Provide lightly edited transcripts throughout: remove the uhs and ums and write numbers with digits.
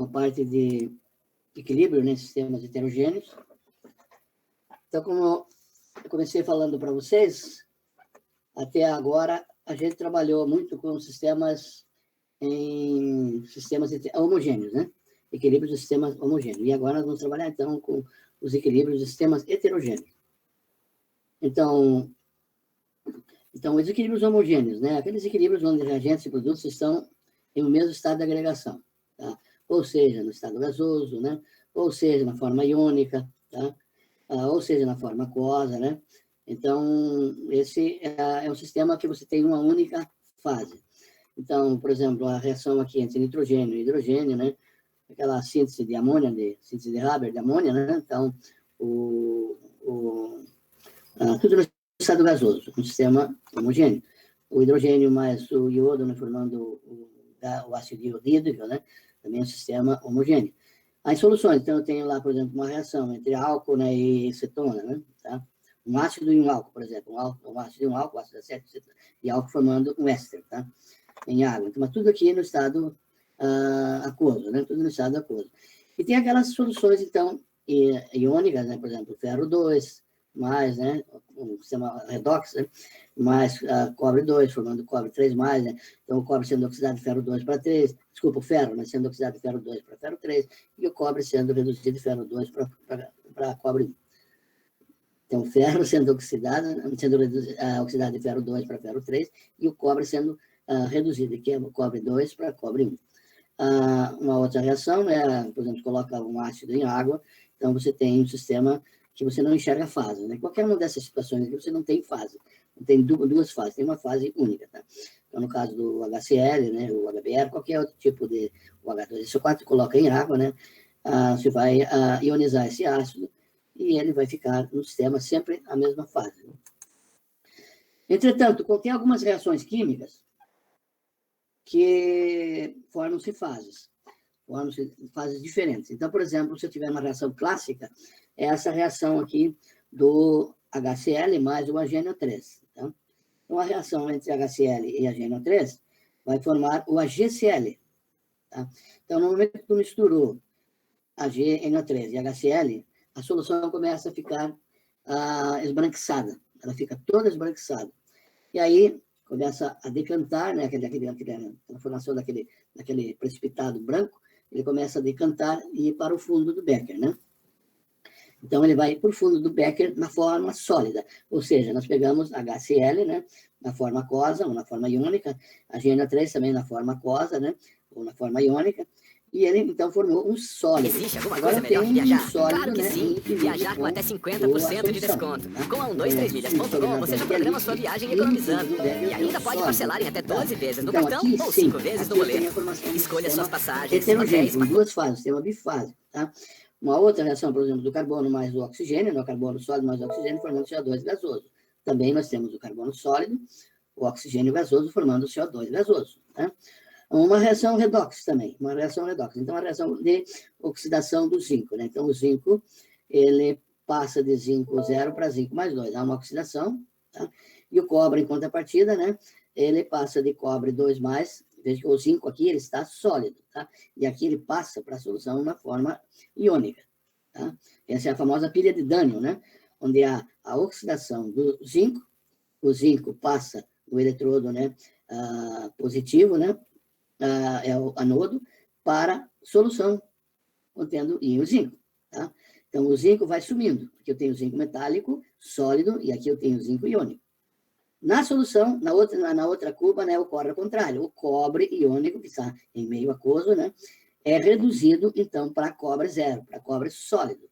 uma parte de equilíbrio, né, sistemas heterogêneos. Então, como eu comecei falando para vocês, até agora a gente trabalhou muito com sistemas homogêneos, né? Equilíbrios de sistemas homogêneos. E agora nós vamos trabalhar, então, com os equilíbrios de sistemas heterogêneos. Então, os equilíbrios homogêneos, né? Aqueles equilíbrios onde reagentes e produtos estão em um mesmo estado de agregação, tá? Ou seja, no estado gasoso, né? Ou seja, na forma iônica, tá? Ou seja, na forma aquosa, né? Então, esse é um sistema que você tem uma única fase. Então, por exemplo, a reação aqui entre nitrogênio e hidrogênio, né? Aquela síntese de amônia, síntese de Haber de amônia, né? Então, tudo no estado gasoso, um sistema homogêneo. O hidrogênio mais o iodo, né, formando o ácido iodídrico, né? Também é um sistema homogêneo. As soluções, então, eu tenho lá, por exemplo, uma reação entre álcool, né, e cetona, né? Tá? Um ácido e um álcool, por exemplo, um ácido e um álcool, ácido acético e álcool formando um éster, tá? Em água. Então, mas tudo aqui no estado aquoso, né? Tudo no estado aquoso. E tem aquelas soluções, então, iônicas, né? Por exemplo, ferro 2, mais, né? Um sistema redox, né? Mais cobre 2, formando cobre 3 mais, né? Então, o cobre sendo oxidado de ferro 2 para 3, desculpa, o ferro, né? Sendo oxidado de ferro 2 para ferro 3, e o cobre sendo reduzido de ferro 2 para cobre 1. Então, o ferro sendo oxidado de ferro 2 para ferro 3, e o cobre sendo reduzido, que é o cobre 2 para cobre 1. Uma outra reação, né? Por exemplo, coloca um ácido em água, então você tem um sistema que você não enxerga fase, né? Qualquer uma dessas situações aqui, você não tem fase, não tem duas fases, tem uma fase única, tá? Então, no caso do HCl, né, o HBr, qualquer outro tipo de o H2SO4, coloca em água, né? Você vai ionizar esse ácido e ele vai ficar no sistema sempre a mesma fase. Né? Entretanto, tem algumas reações químicas que formam-se fases diferentes. Então, por exemplo, se eu tiver uma reação clássica, é essa reação aqui do HCl mais o HNO3. Tá? Então, a reação entre HCl e HNO3 vai formar o AgCl. Tá? Então, no momento que tu misturou HNO3 e HCl, a solução começa a ficar esbranquiçada. Ela fica toda esbranquiçada. E aí começa a decantar, né, a formação daquele precipitado branco, ele começa a decantar e ir para o fundo do Becker, né? Então, ele vai para o fundo do Becker na forma sólida, ou seja, nós pegamos HCl, né, na forma aquosa ou na forma iônica, a GNO3 também na forma aquosa, né, ou na forma iônica, e ele, então, formou um sólido. Existe alguma coisa melhor que viajar? Claro que sim! Viajar com até 50% de desconto. Com a 123milhas.com, você já programa sua viagem economizando. E ainda pode parcelar em até 12 vezes no cartão ou 5 vezes no boleto. Escolha suas passagens. Heterogêneo, com duas fases, sistema bifásico, tá? Uma outra reação, por exemplo, do carbono mais o oxigênio, o carbono sólido mais o oxigênio, formando CO2 gasoso. Também nós temos o carbono sólido, o oxigênio gasoso, formando o CO2 gasoso, tá? Uma reação redox também, uma reação redox. Então, a reação de oxidação do zinco, né? Então, o zinco, ele passa de zinco 0 para zinco mais 2. Há uma oxidação, tá? E o cobre, em contrapartida, né? Ele passa de cobre 2 mais, veja que o zinco aqui, ele está sólido, tá? E aqui ele passa para a solução na forma iônica, tá? Essa é a famosa pilha de Daniel, né? Onde há a oxidação do zinco, o zinco passa o eletrodo, né? Positivo, né? É o anodo, para solução contendo íon zinco. Tá? Então, o zinco vai sumindo. Aqui eu tenho zinco metálico, sólido, e aqui eu tenho zinco iônico. Na solução, na outra cuba, né, ocorre ao contrário. O cobre iônico, que está em meio aquoso, né, é reduzido, então, para cobre zero, para cobre sólido.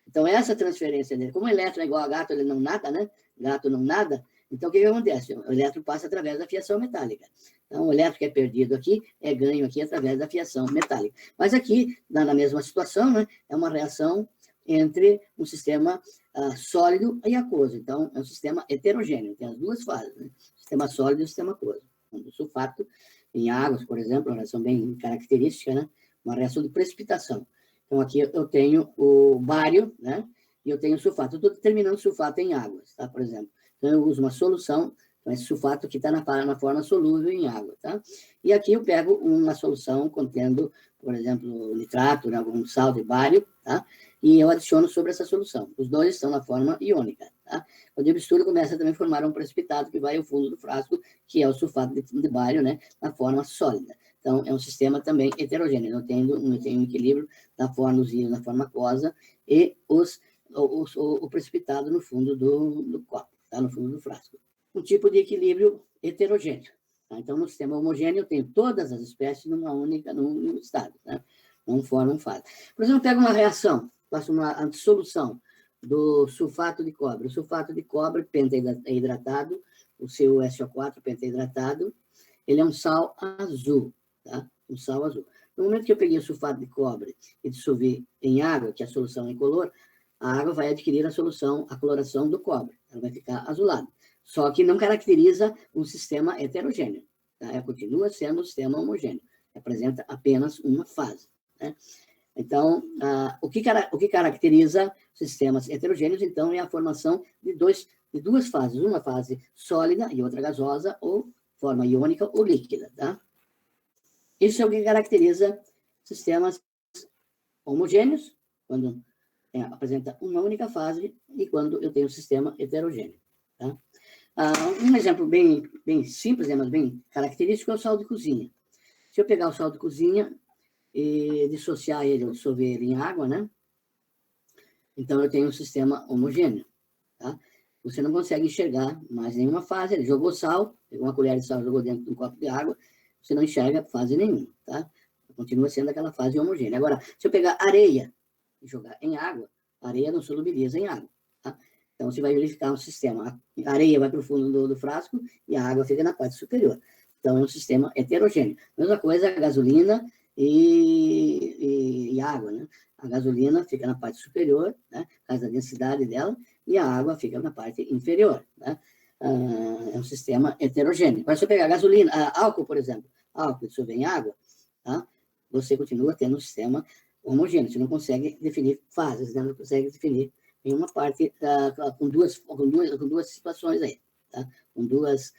Então, essa transferência dele, como o elétron é igual a gato, ele não nada, né? Gato não nada. Então, o que acontece? O elétron passa através da fiação metálica. Então, o elétron que é perdido aqui é ganho aqui através da fiação metálica. Mas aqui, na mesma situação, né, é uma reação entre um sistema sólido e aquoso. Então, é um sistema heterogêneo, tem as duas fases, né? Sistema sólido e sistema aquoso. O sulfato, em águas, por exemplo, uma reação bem característica, né? Uma reação de precipitação. Então, aqui eu tenho o bário, né? E eu tenho o sulfato. Eu estou determinando o sulfato em águas, tá? Por exemplo. Então, eu uso uma solução, então esse sulfato aqui está na forma solúvel em água, tá? E aqui eu pego uma solução contendo por exemplo, nitrato, né, algum sal de bário, tá? E eu adiciono sobre essa solução. Os dois estão na forma iônica, tá? Quando eu misturo, começa também a formar um precipitado que vai ao fundo do frasco, que é o sulfato de bário, né, na forma sólida. Então, é um sistema também heterogêneo. Eu tenho um equilíbrio da forma dos íons na forma aquosa e o precipitado no fundo do copo, tá? No fundo do frasco. Um tipo de equilíbrio heterogêneo. Tá? Então, no sistema homogêneo, eu tenho todas as espécies num estado, né? Não formam fase. Por exemplo, eu pego uma reação, faço uma dissolução do sulfato de cobre. O sulfato de cobre pentaidratado, o CuSO4 pentaidratado, ele é um sal azul, tá? Um sal azul. No momento que eu peguei o sulfato de cobre e dissolvi em água, que é a solução é incolor, a água vai adquirir a coloração do cobre. Ela vai ficar azulada. Só que não caracteriza um sistema heterogêneo. Tá? Ela continua sendo um sistema homogêneo. Apresenta apenas uma fase. Né? Então, o que caracteriza sistemas heterogêneos, então, é a formação de duas fases. Uma fase sólida e outra gasosa, ou forma iônica ou líquida. Tá? Isso é o que caracteriza sistemas homogêneos, quando apresenta uma única fase, e quando eu tenho um sistema heterogêneo. Tá? Um exemplo bem simples, né, mas bem característico, é o sal de cozinha. Se eu pegar o sal de cozinha e dissociar ele, ou dissolver ele em água, né? Então, eu tenho um sistema homogêneo. Tá? Você não consegue enxergar mais nenhuma fase. Ele jogou sal, pegou uma colher de sal, jogou dentro de um copo de água, você não enxerga fase nenhuma. Tá? Continua sendo aquela fase homogênea. Agora, se eu pegar areia e jogar em água, a areia não solubiliza em água. Tá? Então, você vai verificar um sistema. A areia vai para o fundo do frasco e a água fica na parte superior. Então, é um sistema heterogêneo. Mesma coisa, a gasolina e água, né? A gasolina fica na parte superior, né? Por causa da densidade dela, e a água fica na parte inferior, né? É um sistema heterogêneo. Agora, se eu pegar gasolina, álcool, por exemplo, álcool dissolver em água, tá? Você continua tendo um sistema homogêneo. Você não consegue definir fases, né? Não consegue definir em uma parte com duas situações aí, tá? Com duas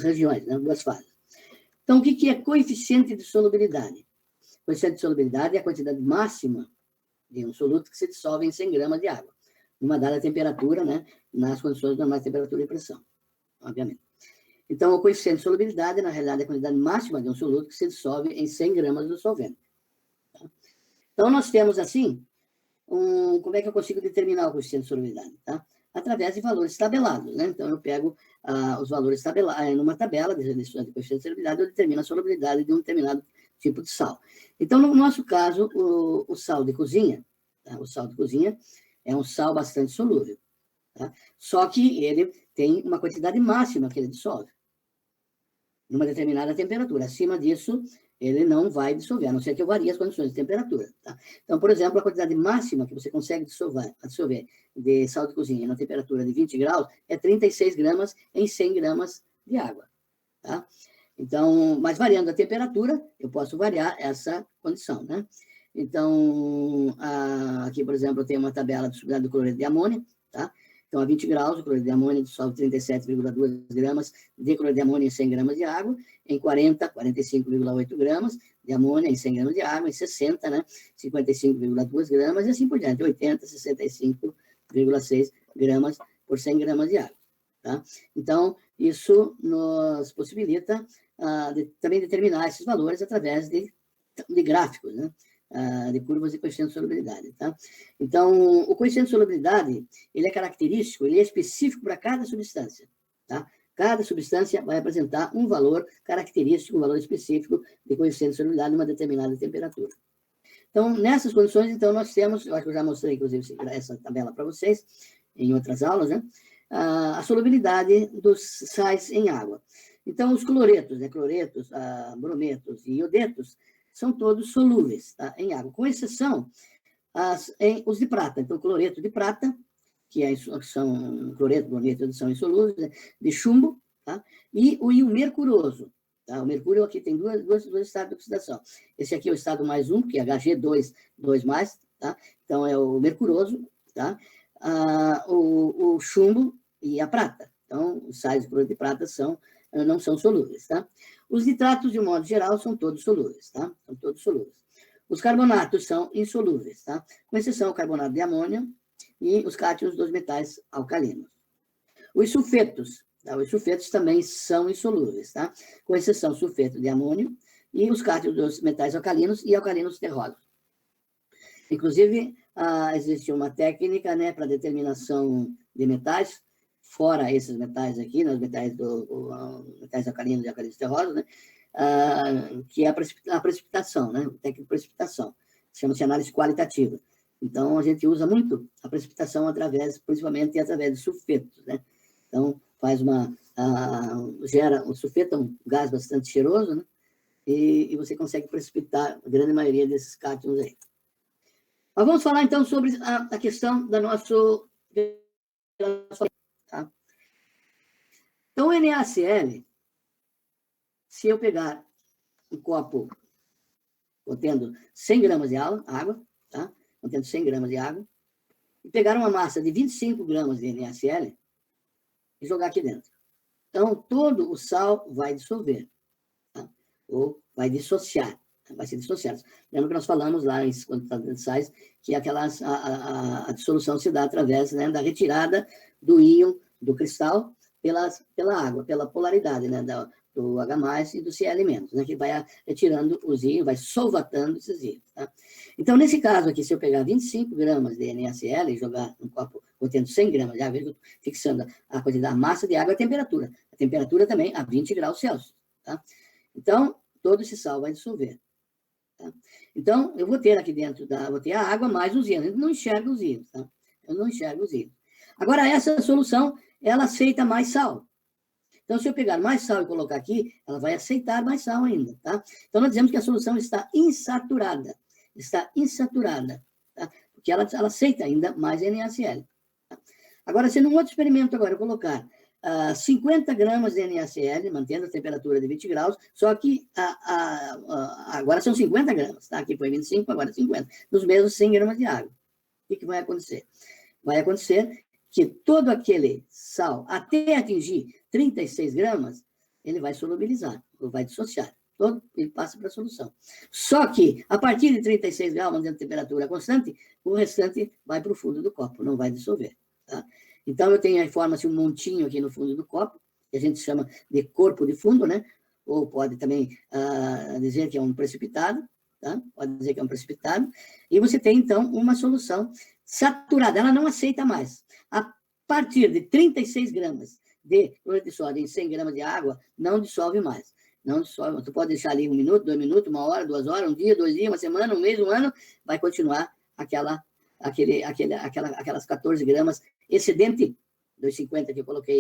regiões, né? Duas fases. Então, o que é coeficiente de solubilidade? Coeficiente de solubilidade é a quantidade máxima de um soluto que se dissolve em 100 gramas de água, numa dada temperatura, né? Nas condições normais de temperatura e pressão, obviamente. Então, o coeficiente de solubilidade, na realidade, é a quantidade máxima de um soluto que se dissolve em 100 gramas do solvente. Tá? Então, nós temos, assim, como é que eu consigo determinar o coeficiente de solubilidade? Tá? Através de valores tabelados, né? Então, eu pego os valores tabelados numa tabela de coeficiente de solubilidade, eu determino a solubilidade de um determinado tipo de sal. Então, no nosso caso, o sal de cozinha, tá? O sal de cozinha é um sal bastante solúvel, tá? Só que ele tem uma quantidade máxima que ele dissolve, numa determinada temperatura. Acima disso, ele não vai dissolver, a não ser que eu varie as condições de temperatura. Tá? Então, por exemplo, a quantidade máxima que você consegue dissolver de sal de cozinha na temperatura de 20 graus é 36 gramas em 100 gramas de água. Tá? Então, mas variando a temperatura, eu posso variar essa condição. Né? Então, aqui, por exemplo, eu tenho uma tabela de solubilidade do cloreto de amônia. Tá? Então, a 20 graus, o cloreto de amônia dissolve 37,2 gramas de cloreto de amônia em 100 gramas de água, em 45,8 gramas de amônia em 100 gramas de água, em 60, né, 55,2 gramas, e assim por diante, 80, 65,6 gramas por 100 gramas de água. Tá? Então, isso nos possibilita também determinar esses valores através de gráficos, né? De curvas de coeficiente de solubilidade. Tá? Então, o coeficiente de solubilidade, ele é característico, ele é específico para cada substância. Tá? Cada substância vai apresentar um valor característico, um valor específico de coeficiente de solubilidade numa determinada temperatura. Então, nessas condições, então, nós temos, eu acho que eu já mostrei, inclusive, essa tabela para vocês, em outras aulas, né? A solubilidade dos sais em água. Então, os cloretos, né? Cloretos, brometos e iodetos, são todos solúveis, tá? Em água, com exceção os de prata. Então, cloreto de prata, que são cloreto, brometo, são insolúveis, né? De chumbo, tá? E o mercuroso. Tá? O mercúrio aqui tem dois estados de oxidação. Esse aqui é o estado mais 1, que é Hg2, 2+, tá? Então, é o mercuroso, tá? O chumbo e a prata. Então, os sais de cloreto de prata são não são solúveis, tá? Os nitratos, de um modo geral, são todos solúveis, tá? São todos solúveis. Os carbonatos são insolúveis, tá? Com exceção do carbonato de amônio e os cátions dos metais alcalinos. Os sulfetos, tá? Os sulfetos também são insolúveis, tá? Com exceção do sulfeto de amônio e os cátions dos metais alcalinos e alcalinos terrosos. Inclusive, existe uma técnica, né, para determinação de metais, fora esses metais aqui, né, os metais, metais alcalinos e alcalinos terrosos, né, que é a precipitação, né, técnica de precipitação, chama-se análise qualitativa. Então, a gente usa muito a precipitação principalmente através de sulfetos, né? Então, faz o sulfeto é um gás bastante cheiroso, né? E você consegue precipitar a grande maioria desses cátions aí. Mas vamos falar, então, sobre a questão da nossa... Tá? Então, o NaCl, se eu pegar um copo contendo 100 gramas de água, tá? Contendo 100 gramas de água, e pegar uma massa de 25 gramas de NaCl e jogar aqui dentro. Então, todo o sal vai dissolver, tá? Ou vai dissociar. Vai ser dissociado. Lembra que nós falamos lá, quando está de sais, que a dissolução se dá através, né, da retirada do íon do cristal pela água, pela polaridade, né, do H+, e do Cl-, né, que vai retirando os íons, vai solvatando esses íons. Tá? Então, nesse caso aqui, se eu pegar 25 gramas de NaCl e jogar num copo contendo 100 gramas de água, fixando a quantidade, a massa de água e a temperatura. A temperatura também a 20 graus Celsius. Tá? Então, todo esse sal vai dissolver. Tá? Então, eu vou ter aqui dentro, vou ter a água mais os íons. Eu não enxergo os íons, tá? Eu não enxergo os íons. Agora, essa solução, ela aceita mais sal. Então, se eu pegar mais sal e colocar aqui, ela vai aceitar mais sal ainda, tá? Então, nós dizemos que a solução está insaturada. Está insaturada, tá? Porque ela aceita ainda mais NaCl. Tá? Agora, se num outro experimento agora eu colocar 50 gramas de NaCl, mantendo a temperatura de 20 graus, só que agora são 50 gramas, tá? Aqui foi 25, agora 50, nos mesmos 100 gramas de água. O que vai acontecer? Vai acontecer que todo aquele sal, até atingir 36 gramas, ele vai solubilizar, ou vai dissociar. Ele passa para a solução. Só que, a partir de 36 graus, mantendo a temperatura constante, o restante vai para o fundo do copo, não vai dissolver, tá? Então, eu tenho, forma-se um montinho aqui no fundo do copo, que a gente chama de corpo de fundo, né? Ou pode também dizer que é um precipitado, tá? Pode dizer que é um precipitado. E você tem, então, uma solução saturada, ela não aceita mais. A partir de 36 gramas de cloreto de sódio em 100 gramas de água, não dissolve mais. Não dissolve. Tu pode deixar ali 1 minuto, 2 minutos, 1 hora, 2 horas, 1 dia, 2 dias, 1 semana, 1 mês, 1 ano, vai continuar aquelas 14 gramas excedente dos 50 que eu coloquei